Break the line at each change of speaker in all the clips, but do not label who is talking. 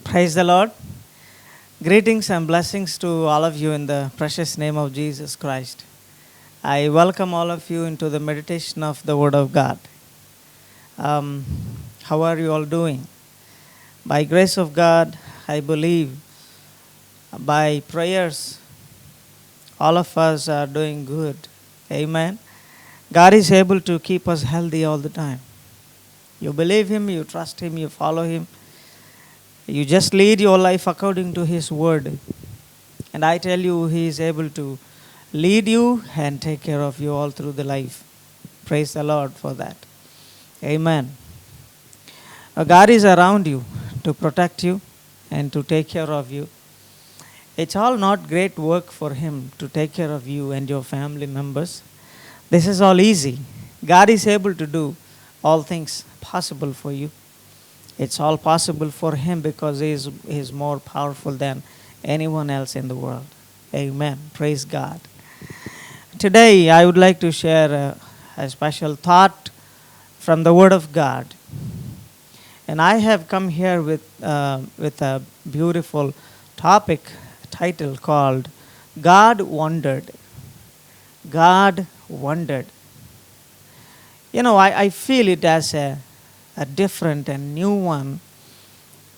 Praise the Lord. Greetings and blessings to all of you in the precious name of Jesus Christ. I welcome all of you into the meditation of the Word of God. How are you all doing? By grace of God, I believe by prayers, all of us are doing good. Amen. God is able to keep us healthy all the time. You believe Him, you trust Him, you follow Him. You just lead your life according to His word. And I tell you, He is able to lead you and take care of you all through the life. Praise the Lord for that. Amen. God is around you to protect you and to take care of you. It's all not great work for Him to take care of you and your family members. This is all easy. God is able to do all things possible for you. It's all possible for Him because He is more powerful than anyone else in the world. Amen. Praise God. Today I would like to share a special thought from the Word of God. And I have come here with a beautiful topic title called God Wondered. God Wondered. You know, I feel it as a different and new one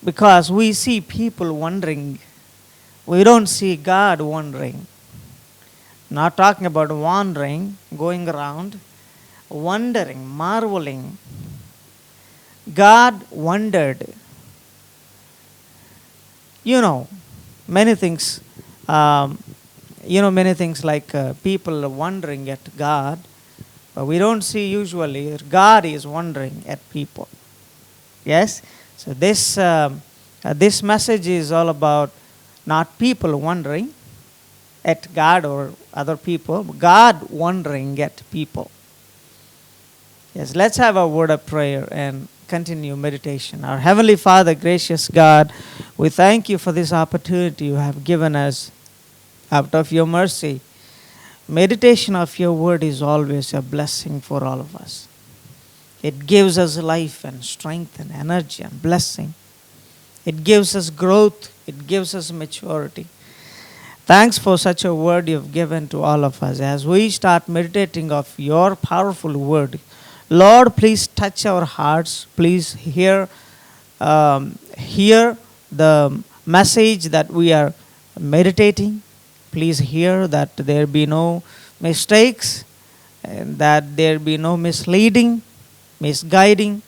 because we see people wondering. We don't see God wondering. Not talking about wandering, going around, wondering, marveling. God wondered. You know, many things. Many things like people wondering at God. But we don't see usually God is wondering at people. Yes? So this message is all about not people wondering at God or other people, but God wondering at people. Yes, let's have a word of prayer and continue meditation. Our Heavenly Father, gracious God, we thank you for this opportunity you have given us out of your mercy. Meditation of your word is always a blessing for all of us. It gives us life and strength and energy and blessing. It gives us growth. It gives us maturity. Thanks for such a word you've given to all of us. As we start meditating of your powerful word, Lord, please touch our hearts. Please hear the message that we are meditating. Please hear that there be no mistakes and that there be no misleading, misguiding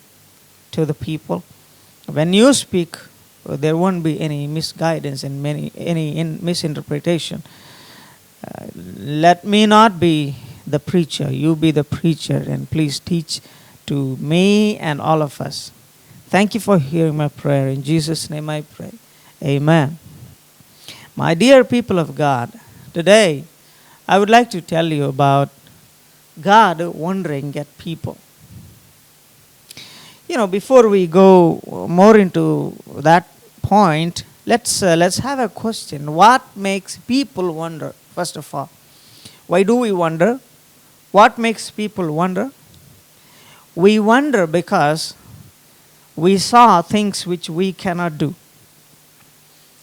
to the people. When you speak, there won't be any misguidance and any misinterpretation. Let me not be the preacher. You be the preacher, and please teach to me and all of us. Thank you for hearing my prayer. In Jesus' name I pray. Amen. My dear people of God, today I would like to tell you about God wondering at people. You know, before we go more into that point, let's have a question. What makes people wonder, first of all? Why do we wonder? What makes people wonder? We wonder because we saw things which we cannot do.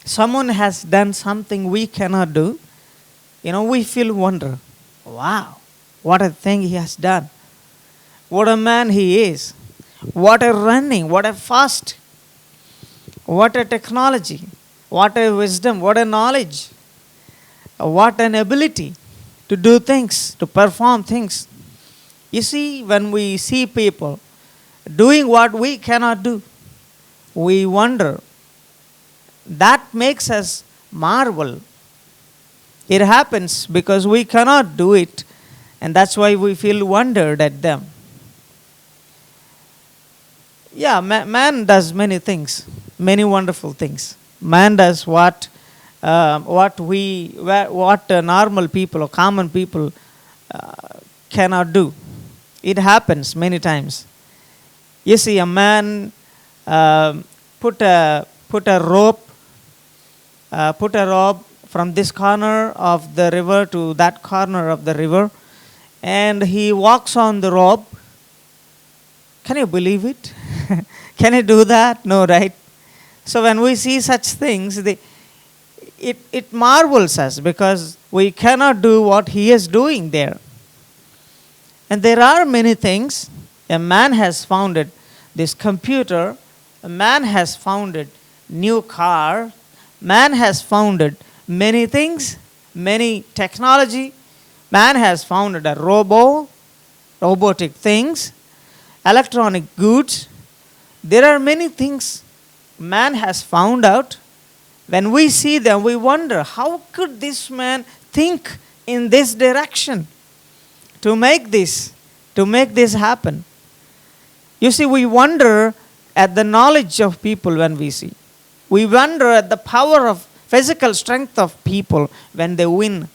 Someone has done something we cannot do. You know, we feel wonder. Wow, what a thing he has done. What a man he is. What a running, what a fast. What a technology. What a wisdom, what a knowledge. What an ability to do things, to perform things. You see, when we see people doing what we cannot do, we wonder. That makes us marvel. It happens because we cannot do it, and that's why we feel wondered at them. Yeah, man does many things, many wonderful things. Man does what normal people or common people cannot do. It happens many times. You see, a man put a rope from this corner of the river to that corner of the river, and he walks on the rope. Can you believe it? Can you do that? No, right? So when we see such things, it marvels us because we cannot do what he is doing there. And there are many things. A man has founded this computer. A man has founded new car. Man has founded many things, many technology. Man has founded a robotic things, electronic goods. There are many things man has found out. When we see them, we wonder, how could this man think in this direction to make this happen? You see, we wonder at the knowledge of people when we see. We wonder at the power of physical strength of people when they win.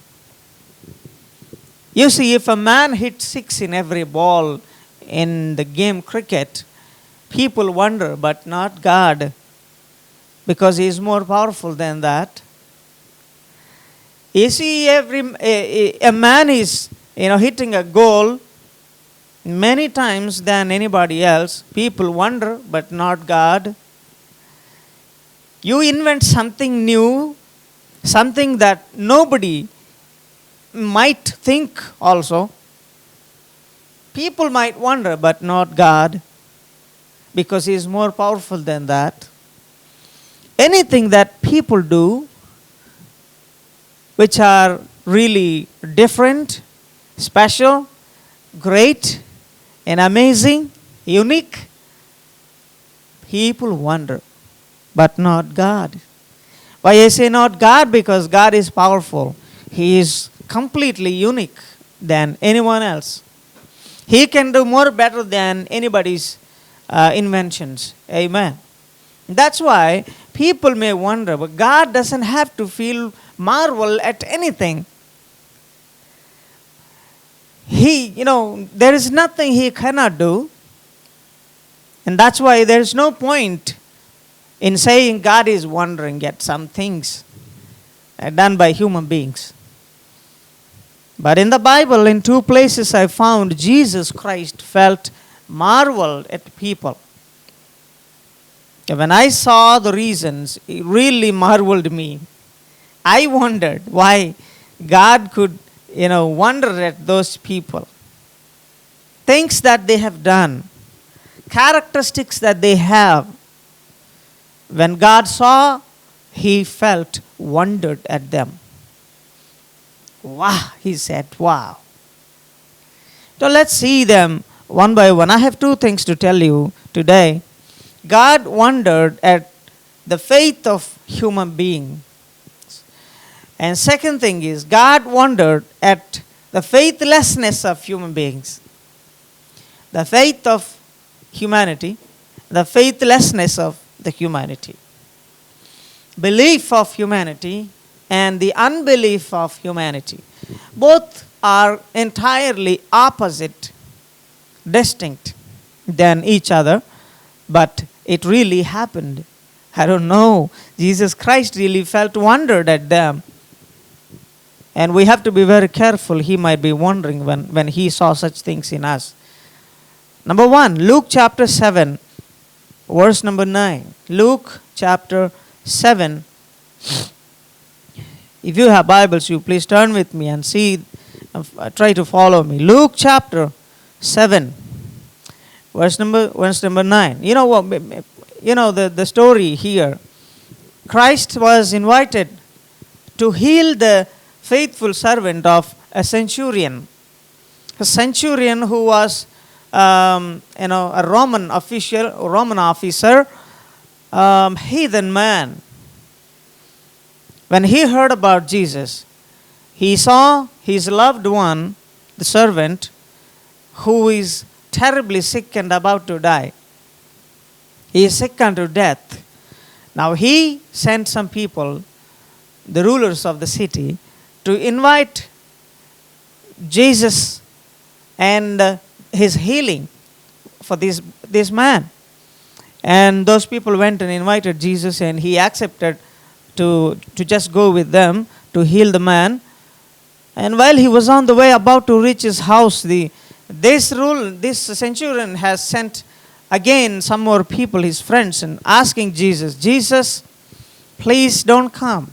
You see, if a man hits 6 in every ball in the game cricket, people wonder, but not God, because he is more powerful than that. You see, a man is hitting a goal many times than anybody else. People wonder, but not God. You invent something new, something that nobody might think also. People might wonder, but not God, because he is more powerful than that. Anything that people do which are really different, special, great, and amazing, unique, people wonder, but not God. Why I say not God? Because God is powerful. He is completely unique than anyone else. He can do more better than anybody's inventions. Amen. That's why people may wonder, but God doesn't have to feel marvel at anything. There is nothing he cannot do. And that's why there is no point in saying God is wondering at some things done by human beings. But in the Bible, in 2 places I found Jesus Christ felt marveled at people. When I saw the reasons, it really marveled me. I wondered why God could, wonder at those people. Things that they have done, characteristics that they have. When God saw, he felt wondered at them. Wow, he said, wow. So let's see them one by one. I have 2 things to tell you today. God wondered at the faith of human beings. And second thing is, God wondered at the faithlessness of human beings. The faith of humanity, the faithlessness of the humanity. Belief of humanity and the unbelief of humanity. Both are entirely opposite, distinct than each other, but it really happened. I don't know. Jesus Christ really felt wondered at them. And we have to be very careful. He might be wondering when he saw such things in us. Number 1, Luke chapter 7, verse number 9. Luke chapter 7. If you have Bibles, you please turn with me and see, try to follow me. Luke chapter 7, verse number 9. You know what? The story here. Christ was invited to heal the faithful servant of a centurion. A centurion who was, a Roman officer, heathen man. When he heard about Jesus, he saw his loved one, the servant, who is terribly sick and about to die. He is sick unto death. Now he sent some people, the rulers of the city, to invite Jesus and his healing for this man. And those people went and invited Jesus, and he accepted to just go with them to heal the man. And while he was on the way about to reach his house, this centurion has sent again some more people, his friends, and asking Jesus, Jesus, please don't come.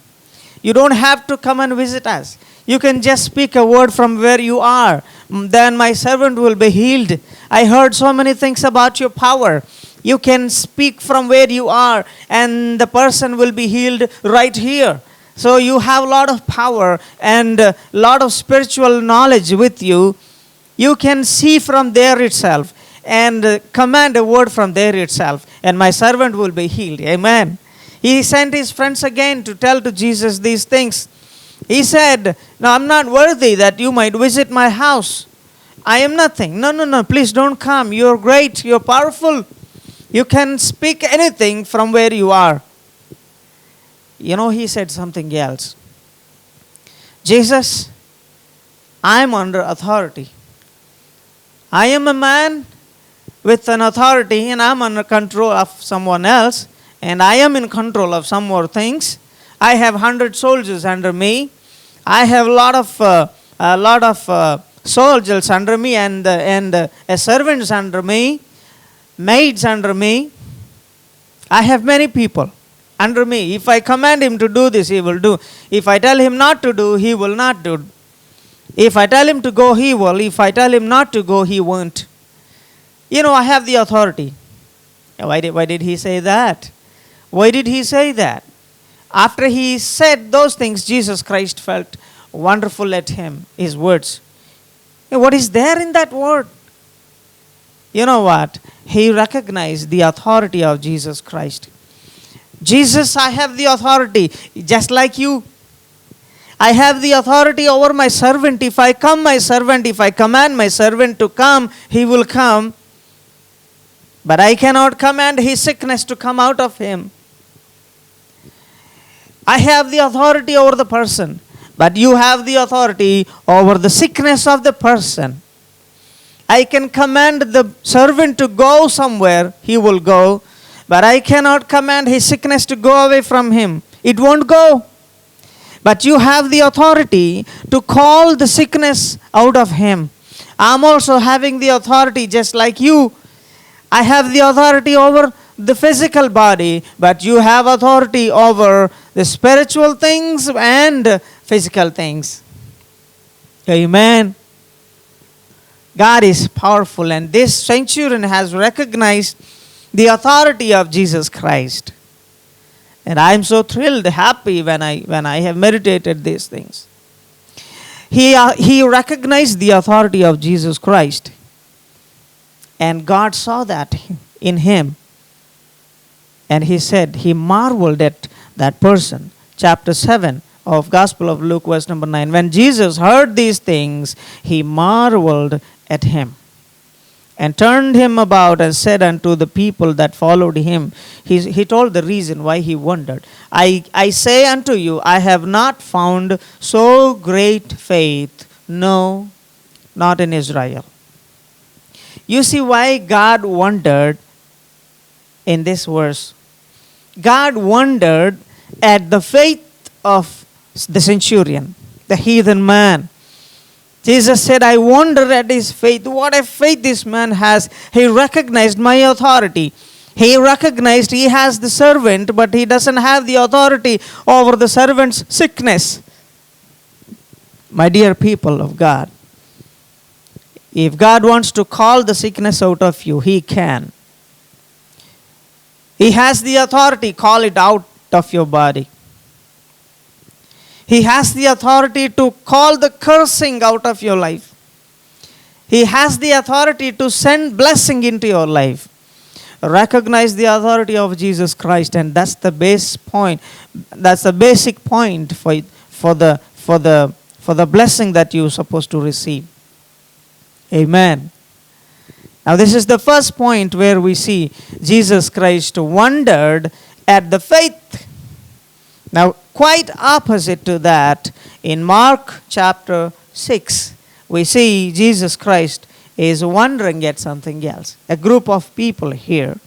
You don't have to come and visit us. You can just speak a word from where you are. Then my servant will be healed. I heard so many things about your power. You can speak from where you are, and the person will be healed right here. So you have a lot of power and a lot of spiritual knowledge with you. You can see from there itself and command a word from there itself, and my servant will be healed. Amen. He sent his friends again to tell to Jesus these things. He said, no, I'm not worthy that you might visit my house. I am nothing. No, please don't come. You're great. You're powerful. You can speak anything from where you are. You know, he said something else. Jesus, I'm under authority. I am a man with an authority, and I'm under control of someone else, and I am in control of some more things. I have 100 soldiers under me. I have a lot of soldiers under me, and servants under me, maids under me. I have many people under me. If I command him to do this, he will do. If I tell him not to do, he will not do. If I tell him to go, he will. If I tell him not to go, he won't. You know, I have the authority. Why did he say that? Why did he say that? After he said those things, Jesus Christ felt wonderful at him, his words. What is there in that word? You know what? He recognized the authority of Jesus Christ. Jesus, I have the authority, just like you. I have the authority over my servant. If I command my servant to come, he will come. But I cannot command his sickness to come out of him. I have the authority over the person, but you have the authority over the sickness of the person. I can command the servant to go somewhere, he will go, but I cannot command his sickness to go away from him. It won't go. But you have the authority to call the sickness out of him. I'm also having the authority just like you. I have the authority over the physical body, but you have authority over the spiritual things and physical things. Amen. God is powerful, and this centurion has recognized the authority of Jesus Christ. And I am so thrilled, happy when I have meditated these things. He recognized the authority of Jesus Christ. And God saw that in him. And he said, he marveled at that person. Chapter 7 of Gospel of Luke, verse number 9. When Jesus heard these things, he marveled at him, and turned him about and said unto the people that followed him. He told the reason why he wondered. I say unto you, I have not found so great faith, no, not in Israel. You see why God wondered in this verse. God wondered at the faith of the centurion, the heathen man. Jesus said, I wonder at his faith. What a faith this man has. He recognized my authority. He recognized he has the servant, but he doesn't have the authority over the servant's sickness. My dear people of God, if God wants to call the sickness out of you, he can. He has the authority, call it out of your body. He has the authority to call the cursing out of your life. He has the authority to send blessing into your life. Recognize the authority of Jesus Christ, and that's the base point. That's the basic point for the blessing that you're supposed to receive. Amen. Now this is the first point where we see Jesus Christ wondered at the faith. Now quite opposite to that, in Mark chapter 6, we see Jesus Christ is wondering at something else. A group of people here.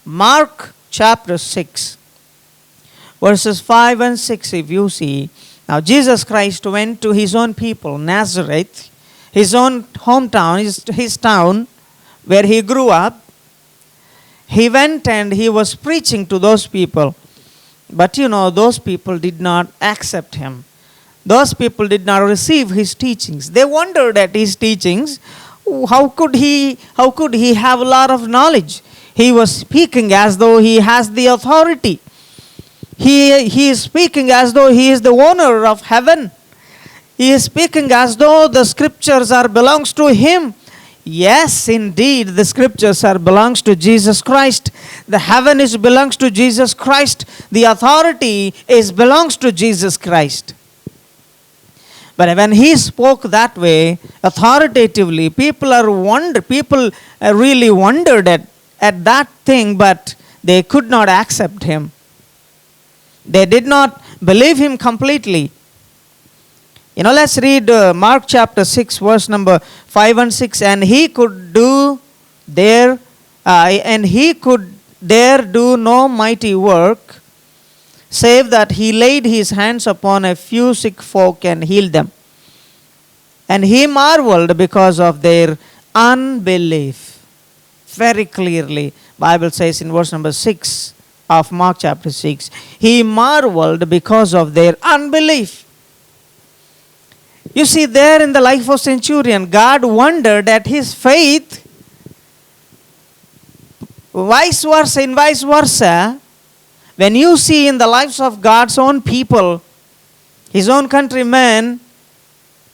Mark chapter 6, verses 5 and 6, if you see. Now Jesus Christ went to his own people, Nazareth, his own hometown, his town, where he grew up. He went and he was preaching to those people. But those people did not accept him. Those people did not receive his teachings. They wondered at his teachings. How could he have a lot of knowledge? He was speaking as though he has the authority. He is speaking as though he is the owner of heaven. He is speaking as though the scriptures belongs to him. Yes, indeed, the scriptures belongs to Jesus Christ. The heaven belongs to Jesus Christ. The authority belongs to Jesus Christ. But when he spoke that way, authoritatively, people really wondered at that thing, but they could not accept him. They did not believe him completely. Let's read Mark chapter 6, verse number 5 and 6. And he could there do no mighty work, save that he laid his hands upon a few sick folk and healed them. And he marveled because of their unbelief. Very clearly, Bible says in verse number 6 of Mark chapter 6, he marveled because of their unbelief. You see, there in the life of centurion, God wondered at his faith. Vice versa, when you see in the lives of God's own people, his own countrymen,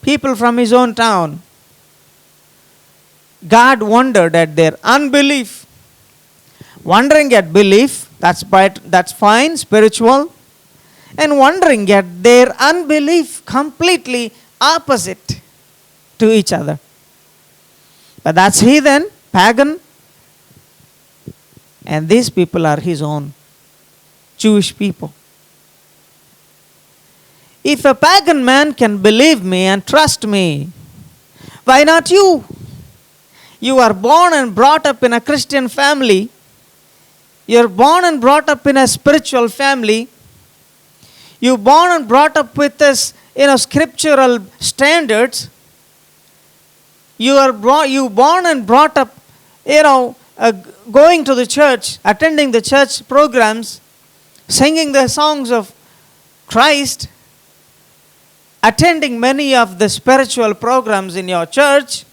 people from his own town, God wondered at their unbelief. Wondering at belief, that's fine, spiritual. And wondering at their unbelief, completely opposite to each other. But that's heathen, pagan, and these people are his own Jewish people. If a pagan man can believe me and trust me, why not you? You are born and brought up in a Christian family. You are born and brought up in a spiritual family. You are born and brought up with this scriptural standards. You born and brought up, going to the church, attending the church programs, singing the songs of Christ, attending many of the spiritual programs in your church.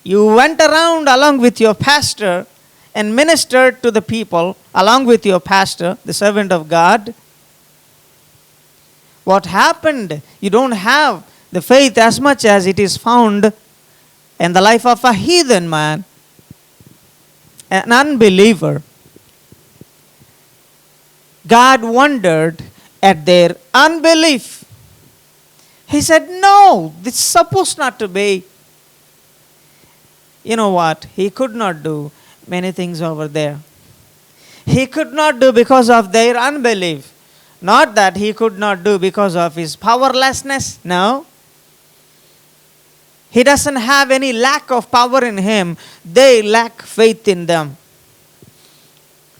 You went around along with your pastor and ministered to the people along with your pastor, the servant of God. What happened? You don't have the faith as much as it is found in the life of a heathen man, an unbeliever. God wondered at their unbelief. He said, no, this is supposed not to be. You know what? He could not do many things over there. He could not do because of their unbelief. Not that he could not do because of his powerlessness. No. He doesn't have any lack of power in him. They lack faith in them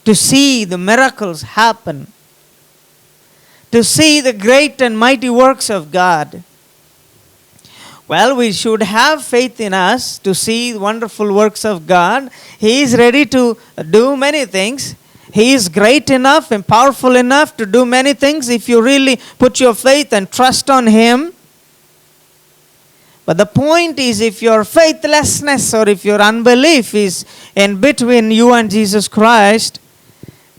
to see the miracles happen, to see the great and mighty works of God. Well, we should have faith in us to see wonderful works of God. He is ready to do many things. He is great enough and powerful enough to do many things if you really put your faith and trust on Him. But the point is, if your faithlessness or if your unbelief is in between you and Jesus Christ,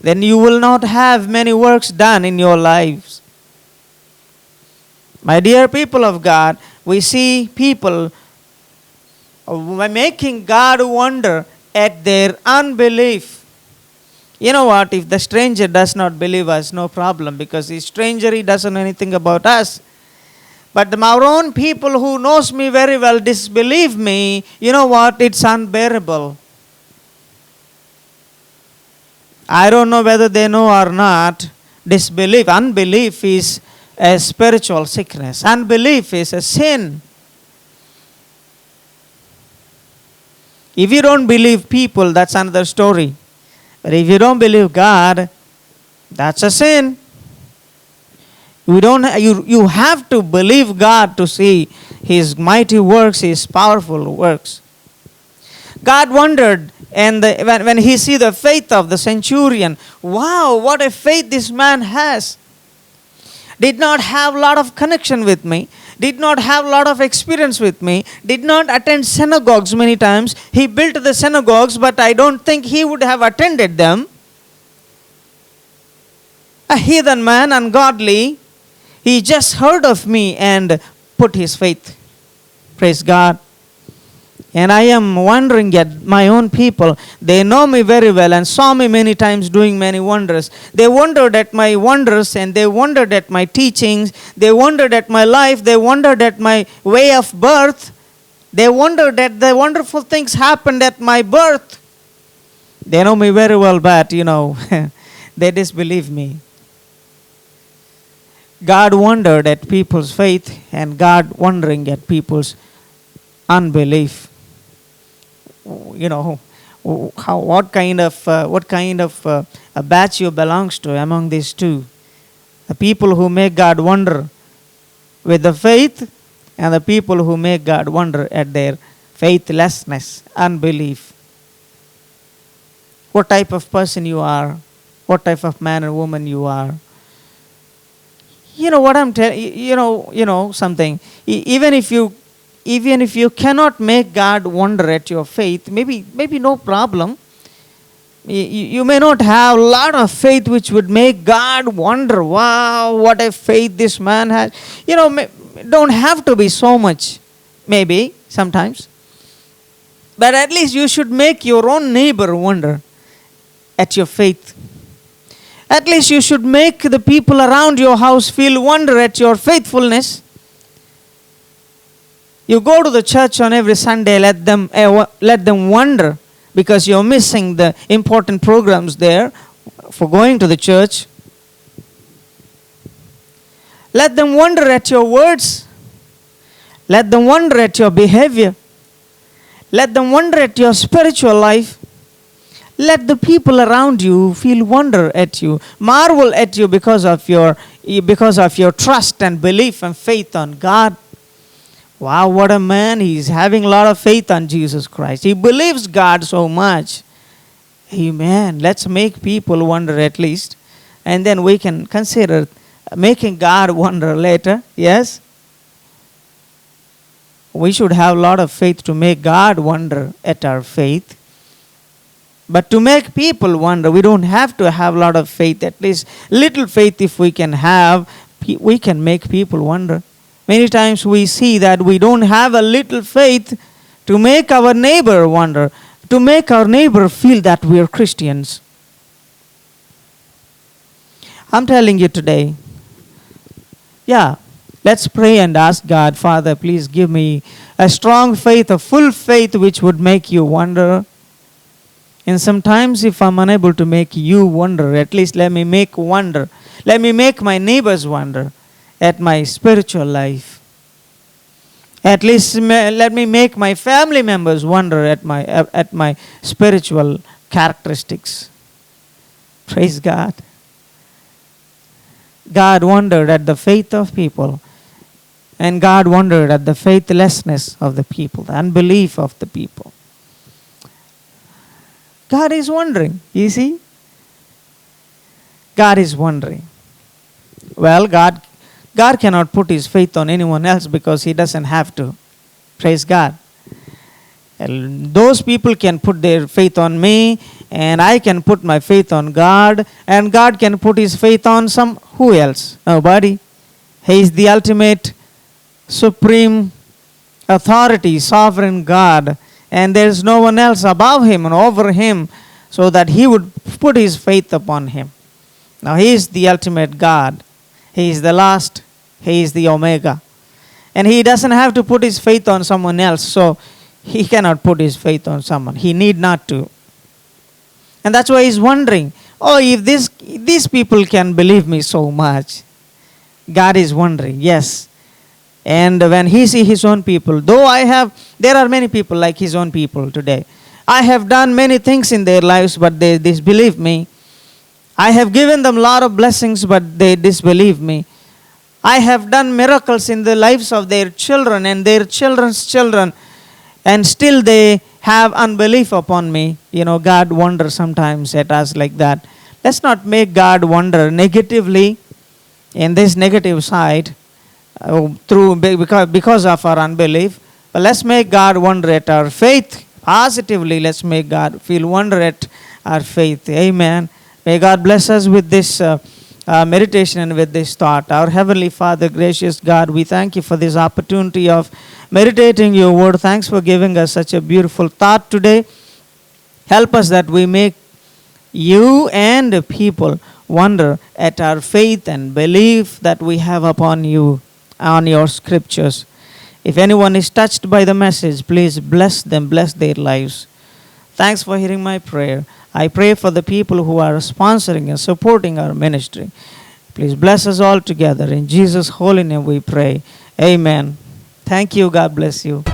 then you will not have many works done in your lives. My dear people of God, we see people making God wonder at their unbelief. You know what? If the stranger does not believe us, no problem, because the stranger, he doesn't know anything about us. But our own people who knows me very well disbelieve me. You know what? It's unbearable. I don't know whether they know or not. Unbelief is a spiritual sickness. Unbelief is a sin. If you don't believe people, that's another story. But if you don't believe God, that's a sin. You have to believe God to see His mighty works, His powerful works. God wondered, and when he see the faith of the centurion, wow, what a faith this man has. Did not have a lot of connection with me, did not have a lot of experience with me, did not attend synagogues many times. He built the synagogues, but I don't think he would have attended them. A heathen man, ungodly, he just heard of me and put his faith. Praise God. And I am wondering at my own people. They know me very well and saw me many times doing many wonders. They wondered at my wonders, and they wondered at my teachings. They wondered at my life. They wondered at my way of birth. They wondered at the wonderful things happened at my birth. They know me very well, but they disbelieve me. God wondered at people's faith, and God wondering at people's unbelief. What kind of a batch you belongs to among these two? The people who make God wonder with the faith, and the people who make God wonder at their faithlessness, unbelief. What type of person you are? What type of man or woman you are? You know what I'm telling something. Even if you cannot make God wonder at your faith, maybe no problem. You may not have a lot of faith which would make God wonder, wow, what a faith this man has. Don't have to be so much, maybe, sometimes. But at least you should make your own neighbor wonder at your faith. At least you should make the people around your house feel wonder at your faithfulness. You go to the church on every Sunday, let them wonder, because you're missing the important programs there for going to the church. Let them wonder at your words. Let them wonder at your behavior. Let them wonder at your spiritual life. Let the people around you feel wonder at you, marvel at you because of your trust and belief and faith on God. Wow, what a man. He's having a lot of faith on Jesus Christ. He believes God so much. Amen. Let's make people wonder at least. And then we can consider making God wonder later. Yes? We should have a lot of faith to make God wonder at our faith. But to make people wonder, we don't have to have a lot of faith. At least little faith if we can have, we can make people wonder. Many times we see that we don't have a little faith to make our neighbor wonder, to make our neighbor feel that we are Christians. I'm telling you today, let's pray and ask God, Father, please give me a strong faith, a full faith which would make you wonder. And sometimes if I'm unable to make you wonder, at least let me make wonder. Let me make my neighbors wonder at my spiritual life. At least let me make my family members wonder at my spiritual characteristics. Praise God. God wondered at the faith of people, and God wondered at the faithlessness of the people, the unbelief of the people. God is wondering, you see? God is wondering. Well, God cannot put his faith on anyone else because he doesn't have to. Praise God. And those people can put their faith on me, and I can put my faith on God, and God can put his faith on who else? Nobody. He is the ultimate, supreme authority, sovereign God, and there is no one else above him and over him, so that he would put his faith upon him. Now he is the ultimate God. He is the last. He is the Omega. And he doesn't have to put his faith on someone else, so he cannot put his faith on someone. He need not to. And that's why he's wondering, if these people can believe me so much. God is wondering, yes. And when he sees his own people, there are many people like his own people today. I have done many things in their lives, but they disbelieve me. I have given them a lot of blessings, but they disbelieve me. I have done miracles in the lives of their children and their children's children, and still they have unbelief upon me. God wonders sometimes at us like that. Let's not make God wonder negatively in this negative side because of our unbelief. But let's make God wonder at our faith positively. Let's make God feel wonder at our faith. Amen. May God bless us with this meditation and with this thought. Our Heavenly Father, gracious God, we thank you for this opportunity of meditating your word. Thanks for giving us such a beautiful thought today. Help us that we make you and the people wonder at our faith and belief that we have upon you, on your scriptures. If anyone is touched by the message, please bless them, bless their lives. Thanks for hearing my prayer. I pray for the people who are sponsoring and supporting our ministry. Please bless us all together. In Jesus' holy name we pray. Amen. Thank you. God bless you.